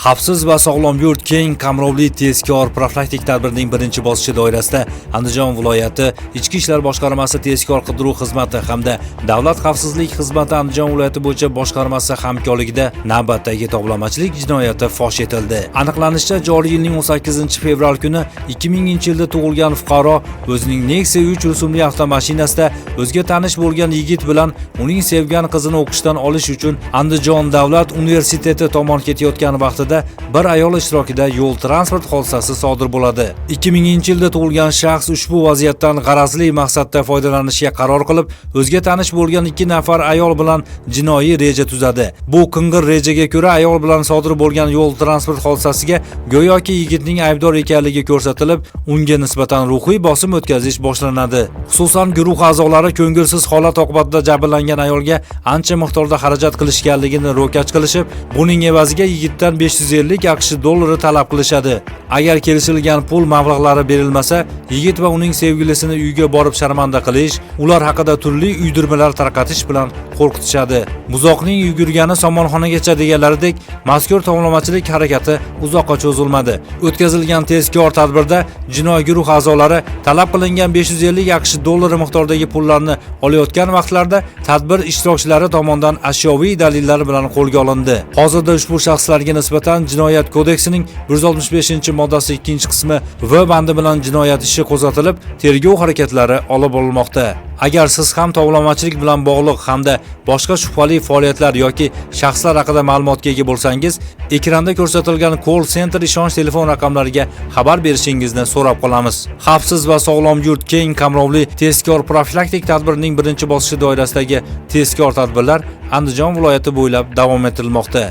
Xavfsiz va sog'lom yurt keng qamrovli tezkor profilaktik tadbirining birinchi bosqichi doirasida Andijon viloyati Ichki ishlar boshqarmasi tezkor qidiruv xizmati hamda Davlat xavfsizlik xizmati Andijon viloyati bo'yicha boshqarmasi hamkorligida navbatdagi tovlamachilik jinoyati fosh etildi. Aniqlanishicha, joriy yilning 18-fevral kuni 2000-yilda tug'ilgan fuqaro o'zining Nexia 3 rusumli avtomashinasida o'ziga tanish bo'lgan yigit bilan uning sevgan qizini o'qishdan olish uchun Andijon davlat universiteti tomon ketayotgan vaqtida bir ayol ishtirokida yo'l transport hodisasi sodir bo'ladi. 2000-yilda tug'ilgan shaxs ushbu vaziyatdan g'arazli maqsadda foydalanishga qaror qilib, o'ziga tanish bo'lgan 2 nafar ayol bilan jinoiy reja tuzadi. Bu qing'ir rejaga ko'ra ayol bilan sodir bo'lgan yo'l transport hodisasiga go'yoki yigitning aybdor ekanligi ko'rsatilib, unga nisbatan ruhiy bosim o'tkazish boshlanadi. Xususan, guruh a'zolari ko'ngilsiz holat oqibatida jabrlangan ayolga ancha miqdorda xarajat qilishganligini ro'kach qilishib, buning evaziga yigitdan 550 AQSh dollari talab qilishadi. Agar kelishilgan pul mablag'lari berilmasa, yigit va uning sevgilisini uyga borib sharmanda qilish, ular haqida turli uydirmalar tarqatish bilan qo'rqitishadi. Buzoqning yugurgani somonxonagacha deganlaridek, mazkur tovlamachilik harakati uzoqqa cho'zilmadi. O'tkazilgan tezkor tadbirda jinoiy guruh a'zolari talab qilingan 550 AQSh dollari miqdoridagi pullarni olayotgan vaqtlarda tadbir ishtirokchilari tomonidan ashyoviy dalillar bilan qo'lga olindi. Hozirda ushbu shaxslarga nisbatan Jinoyat kodeksining 165-moddasi 2-qismi V bandi bilan jinoyat ishi qo'zg'atilib, tergov harakatlari olib borilmoqda. Agar siz ham tovlamachilik bilan bog'liq hamda boshqa shubhali faoliyatlar yoki shaxslar haqida ma'lumotga ega bo'lsangiz, ekranda ko'rsatilgan call center ishonch telefon raqamlariga xabar berishingizni so'rab qolamiz. Xavfsiz va sog'lom yurt keng qamrovli tezkor profilaktik tadbirining birinchi bosqichi doirasidagi tezkor tadbirlar Andijon viloyati bo'ylab davom ettirilmoqda.